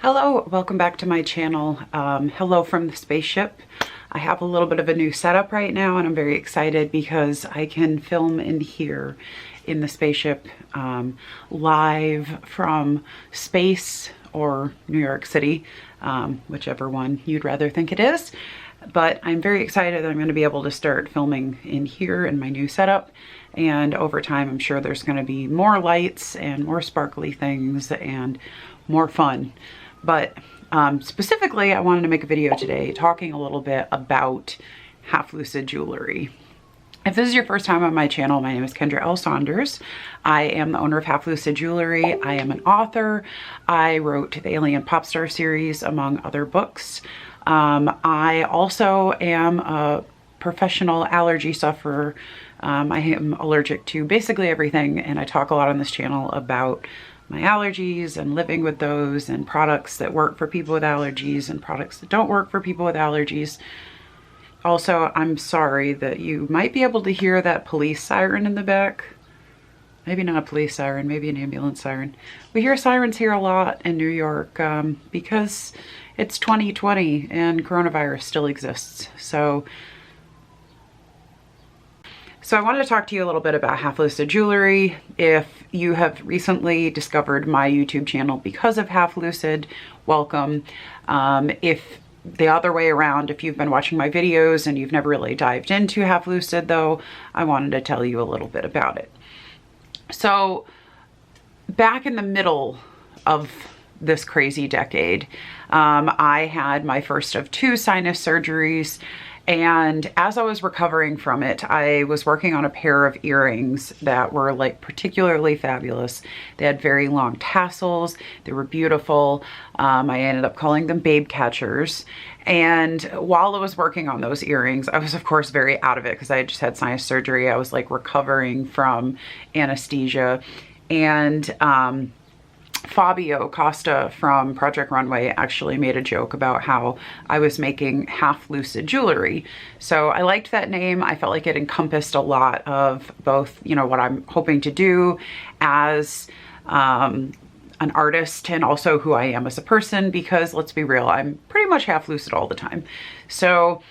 Hello, welcome back to my channel. Hello from the spaceship. I have a little bit of a new setup right now and I'm very excited because I can film in here in the spaceship live from space or New York City, whichever one you'd rather think it is. But I'm very excited that I'm going to be able to start filming in here in my new setup. And over time, I'm sure there's going to be more lights and more sparkly things and more fun. But specifically, I wanted to make a video today talking a little bit about Half Lucid Jewelry. If this is your first time on my channel, my name is Kendra Saunders. I am the owner of Half Lucid Jewelry. I am an author. I wrote the Alien Popstar series, among other books. I also am a professional allergy sufferer. I am allergic to basically everything, and I talk a lot on this channel about my allergies and living with those and products that work for people with allergies and products that don't work for people with allergies. Also, I'm sorry that you might be able to hear that police siren in the back. Maybe not a police siren, maybe an ambulance siren. We hear sirens here a lot in New York because it's 2020 and coronavirus still exists. So I wanted to talk to you a little bit about Half Lucid Jewelry. If you have recently discovered my YouTube channel because of Half Lucid, welcome. If the other way around, if you've been watching my videos and you've never really dived into Half Lucid though, I wanted to tell you a little bit about it. So back in the middle of this crazy decade, I had my first of 2 sinus surgeries. And as I was recovering from it, I was working on a pair of earrings that were like particularly fabulous. They had very long tassels. They were beautiful. I ended up calling them babe catchers. And while I was working on those earrings, I was of course very out of it because I had just had sinus surgery. I was like recovering from anesthesia. And Fabio Costa from Project Runway actually made a joke about how I was making Half Lucid Jewelry. So I liked that name. I felt like it encompassed a lot of both, you know, what I'm hoping to do as an artist and also who I am as a person, because let's be real, I'm pretty much half lucid all the time. So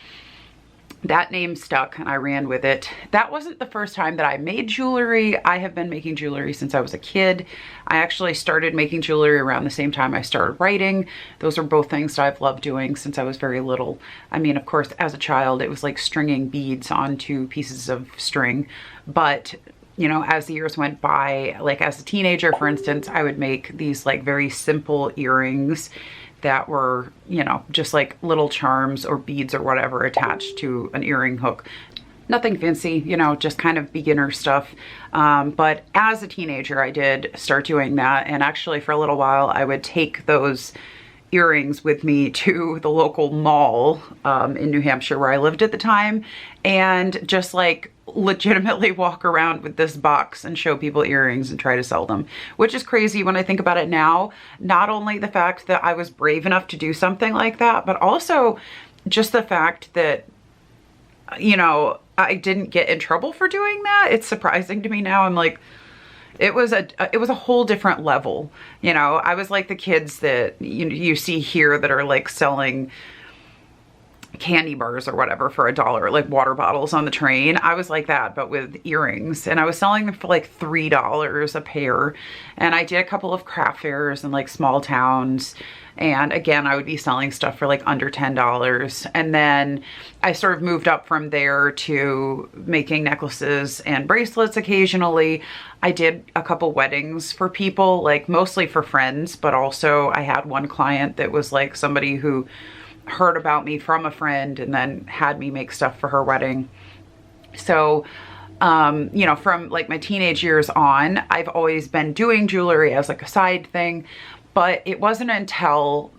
that name stuck and I ran with it. That wasn't the first time that I made jewelry. I have been making jewelry since I was a kid. I actually started making jewelry around the same time I started writing. Those are both things that I've loved doing since I was very little. I mean, of course, as a child, it was like stringing beads onto pieces of string. But, you know, as the years went by, like as a teenager, for instance, I would make these like very simple earrings that were, you know, just like little charms or beads or whatever attached to an earring hook. Nothing fancy, you know, just kind of beginner stuff. But as a teenager, I did start doing that. And actually for a little while, I would take those earrings with me to the local mall in New Hampshire where I lived at the time, and just like legitimately walk around with this box and show people earrings and try to sell them, which is crazy when I think about it now. Not only the fact that I was brave enough to do something like that, but also just the fact that, you know, I didn't get in trouble for doing that. It's surprising to me now. I'm like, it was a whole different level. You know, I was like the kids that you see here that are like selling candy bars or whatever for $1, like water bottles on the train. I was like that, but with earrings, and I was selling them for like $3 a pair. And I did a couple of craft fairs in like small towns. And again, I would be selling stuff for like under $10. And then I sort of moved up from there to making necklaces and bracelets occasionally. I did a couple weddings for people, like mostly for friends, but also I had one client that was like somebody who heard about me from a friend and then had me make stuff for her wedding. So, you know, from like my teenage years on, I've always been doing jewelry as like a side thing, but it wasn't until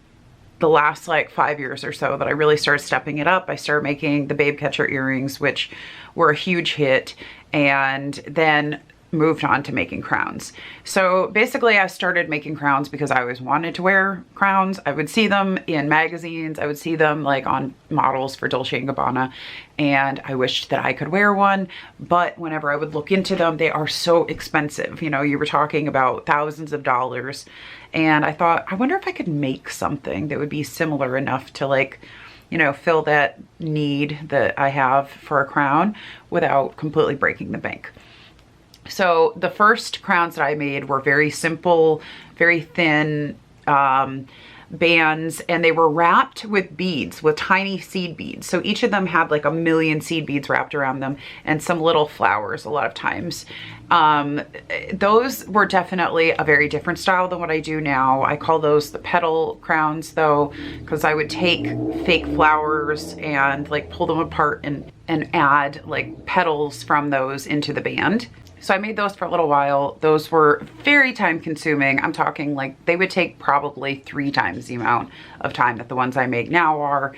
the last like 5 years or so that I really started stepping it up. I started making the babe catcher earrings, which were a huge hit. And then moved on to making crowns. So basically I started making crowns because I always wanted to wear crowns. I would see them in magazines. I would see them like on models for Dolce & Gabbana, and I wished that I could wear one. But whenever I would look into them, they are so expensive. You know, you were talking about thousands of dollars. And I thought, I wonder if I could make something that would be similar enough to, like, you know, fill that need that I have for a crown without completely breaking the bank. So the first crowns that I made were very simple, very thin bands, and they were wrapped with beads, with tiny seed beads. So each of them had like 1 million seed beads wrapped around them and some little flowers a lot of times. Those were definitely a very different style than what I do now. I call those the petal crowns though, because I would take fake flowers and like pull them apart and add like petals from those into the band. So I made those for a little while. Those were very time consuming. I'm talking like they would take probably 3 times the amount of time that the ones I make now are.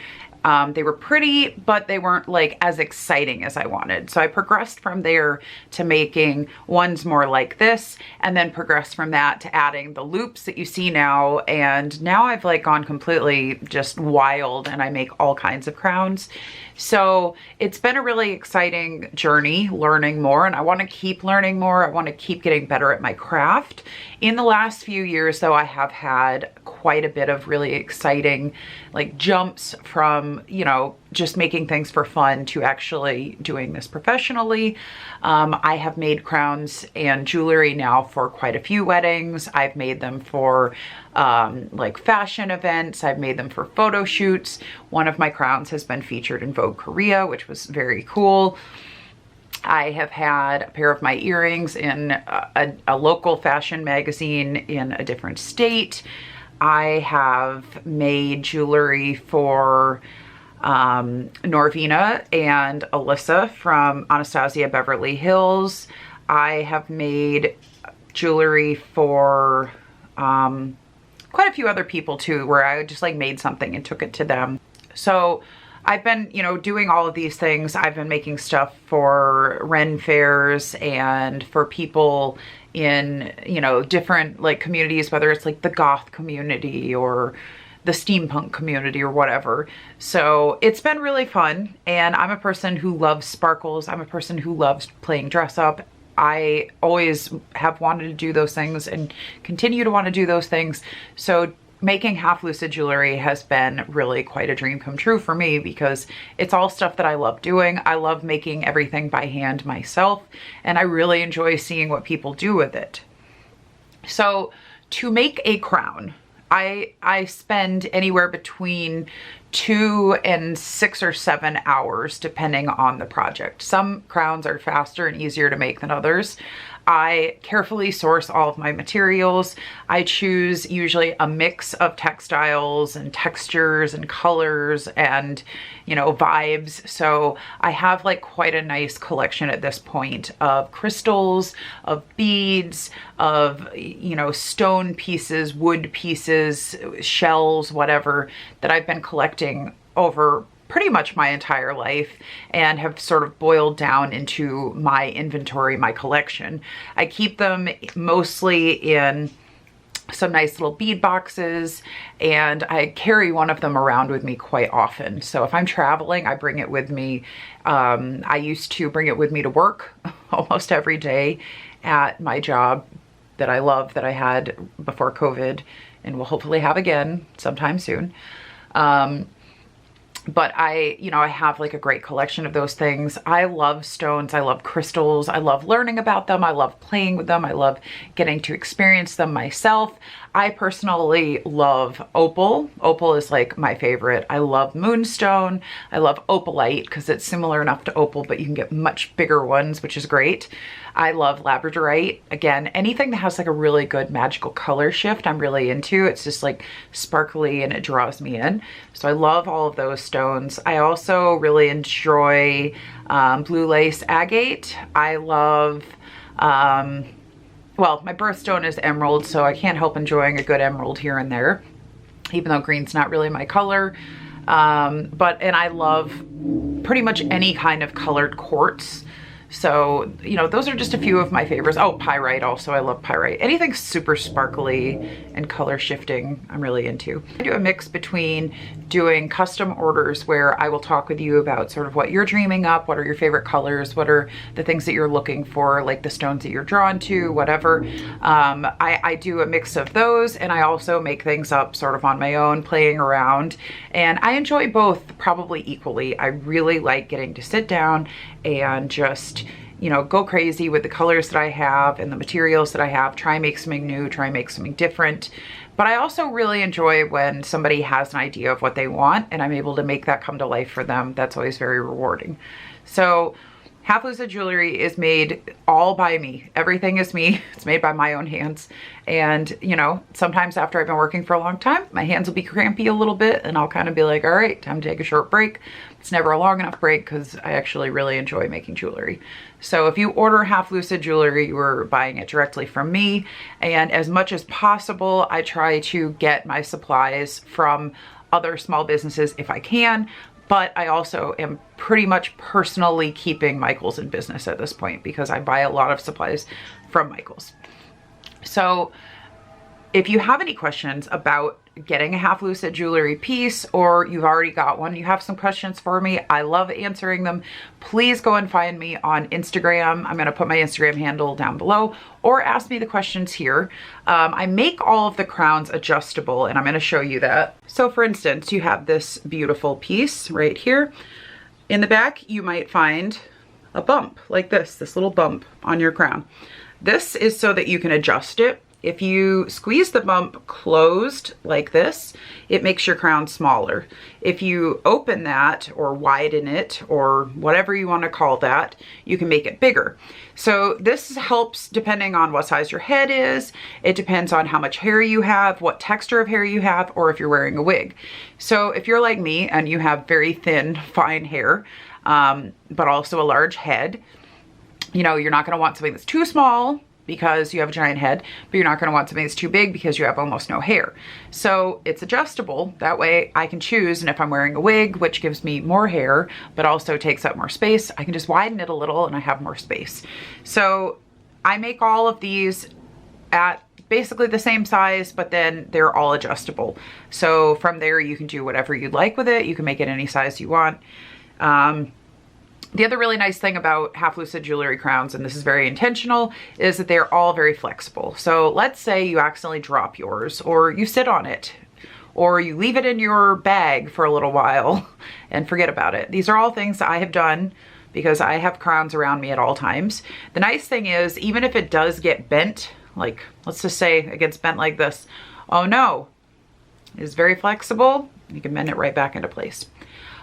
They were pretty, but they weren't like as exciting as I wanted. So I progressed from there to making ones more like this, and then progressed from that to adding the loops that you see now. And now I've like gone completely just wild and I make all kinds of crowns. So it's been a really exciting journey learning more, and I want to keep learning more. I want to keep getting better at my craft. In the last few years though, I have had quite a bit of really exciting like jumps from, you know, just making things for fun to actually doing this professionally. I have made crowns and jewelry now for quite a few weddings. I've made them for like fashion events. I've made them for photo shoots. One of my crowns has been featured in Vogue Korea, which was very cool. I have had a pair of my earrings in a local fashion magazine in a different state. I have made jewelry for Norvina and Alyssa from Anastasia Beverly Hills. I have made jewelry for quite a few other people too, where I just like made something and took it to them. So I've been, you know, doing all of these things. I've been making stuff for Ren fairs and for people in, you know, different like communities, whether it's like the goth community or the steampunk community or whatever. So it's been really fun, and I'm a person who loves sparkles. I'm a person who loves playing dress up. I always have wanted to do those things and continue to want to do those things. So making Half Lucid Jewelry has been really quite a dream come true for me, because it's all stuff that I love doing. I love making everything by hand myself, and I really enjoy seeing what people do with it. So to make a crown, I spend anywhere between 2 and 6 or 7 hours depending on the project. Some crowns are faster and easier to make than others. I carefully source all of my materials. I choose usually a mix of textiles and textures and colors and, you know, vibes. So I have like quite a nice collection at this point of crystals, of beads, of, you know, stone pieces, wood pieces, shells, whatever, that I've been collecting over pretty much my entire life and have sort of boiled down into my inventory, my collection. I keep them mostly in some nice little bead boxes, and I carry one of them around with me quite often. So if I'm traveling, I bring it with me. I used to bring it with me to work almost every day at my job that I love, that I had before COVID and will hopefully have again sometime soon. But I have like a great collection of those things. I love stones. I love crystals. I love learning about them. I love playing with them. I love getting to experience them myself. I personally love opal. Opal is like my favorite. I love moonstone. I love opalite because it's similar enough to opal, but you can get much bigger ones, which is great. I love labradorite. Again, anything that has like a really good magical color shift, I'm really into. It's just like sparkly and it draws me in. So I love all of those stones. I also really enjoy blue lace agate. I love, well, my birthstone is emerald, so I can't help enjoying a good emerald here and there, even though green's not really my color. And I love pretty much any kind of colored quartz. So, you know, those are just a few of my favorites. Oh, Pyrite also, I love Pyrite. Anything super sparkly and color shifting, I'm really into. I do a mix between doing custom orders where I will talk with you about sort of what you're dreaming up, what are your favorite colors, what are the things that you're looking for, like the stones that you're drawn to, whatever. I do a mix of those, and I also make things up sort of on my own, playing around, and I enjoy both probably equally. I really like getting to sit down and just, you know, go crazy with the colors that I have and the materials that I have, try and make something new, try and make something different. But I also really enjoy when somebody has an idea of what they want and I'm able to make that come to life for them. That's always very rewarding. So Half Lucid Jewelry is made all by me. Everything is me. It's made by my own hands. And, you know, sometimes after I've been working for a long time, my hands will be crampy a little bit and I'll kind of be like, all right, time to take a short break. It's never a long enough break because I actually really enjoy making jewelry. So if you order Half Lucid Jewelry, you are buying it directly from me. And as much as possible, I try to get my supplies from other small businesses if I can. But I also am pretty much personally keeping Michaels in business at this point because I buy a lot of supplies from Michaels. So if you have any questions about getting a Half Lucid Jewelry piece, or you've already got one, you have some questions for me, I love answering them. Please go and find me on Instagram. I'm gonna put my Instagram handle down below, or ask me the questions here. I make all of the crowns adjustable and I'm gonna show you that. So for instance, you have this beautiful piece right here. In the back, you might find a bump like this little bump on your crown. This is so that you can adjust it. If you squeeze the bump closed like this, it makes your crown smaller. If you open that or widen it or whatever you want to call that, you can make it bigger. So this helps depending on what size your head is. It depends on how much hair you have, what texture of hair you have, or if you're wearing a wig. So if you're like me and you have very thin, fine hair, but also a large head, you know, you're not going to want something that's too small because you have a giant head, but you're not going to want something that's too big because you have almost no hair. So it's adjustable. That way I can choose, and if I'm wearing a wig, which gives me more hair, but also takes up more space, I can just widen it a little and I have more space. So I make all of these at basically the same size, but then they're all adjustable. So from there, you can do whatever you'd like with it. You can make it any size you want. The other really nice thing about Half Lucid Jewelry crowns, and this is very intentional, is that they're all very flexible. So let's say you accidentally drop yours, or you sit on it, or you leave it in your bag for a little while and forget about it. These are all things that I have done because I have crowns around me at all times. The nice thing is, even if it does get bent, like let's just say it gets bent like this, oh no, it's very flexible. You can bend it right back into place.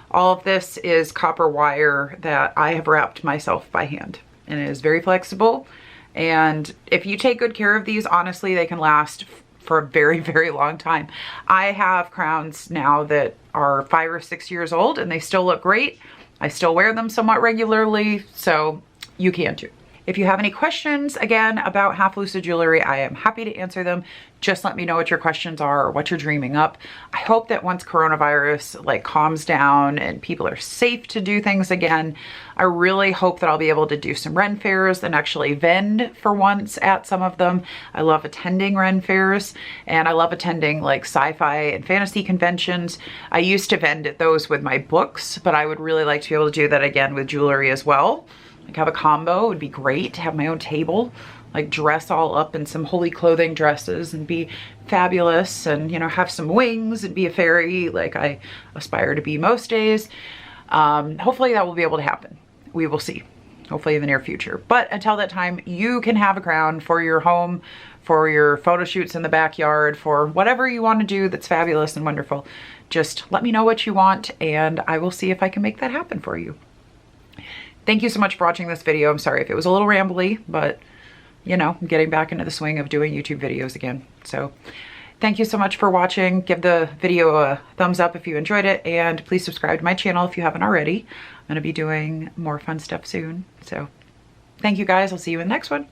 All of this is copper wire that I have wrapped myself by hand, and it is very flexible. And if you take good care of these, honestly, they can last for a very, very long time. I have crowns now that are 5 or 6 years old and they still look great. I still wear them somewhat regularly, so you can too. If you have any questions, again, about Half Lucid Jewelry, I am happy to answer them. Just let me know what your questions are or what you're dreaming up. I hope that once coronavirus like calms down and people are safe to do things again, I really hope that I'll be able to do some Ren fairs and actually vend for once at some of them. I love attending Ren fairs, and I love attending like sci-fi and fantasy conventions. I used to vend at those with my books, but I would really like to be able to do that again with jewelry as well. Like have a combo would be great, to have my own table, like dress all up in some holy clothing dresses and be fabulous, and, you know, have some wings and be a fairy like I aspire to be most days. Hopefully that will be able to happen. We will see, hopefully in the near future. But until that time, you can have a crown for your home, for your photo shoots in the backyard, for whatever you want to do that's fabulous and wonderful. Just let me know what you want and I will see if I can make that happen for you. Thank you so much for watching this video. I'm sorry if it was a little rambly, but you know, I'm getting back into the swing of doing YouTube videos again. So thank you so much for watching. Give the video a thumbs up if you enjoyed it, and please subscribe to my channel if you haven't already. I'm gonna be doing more fun stuff soon. So thank you guys. I'll see you in the next one.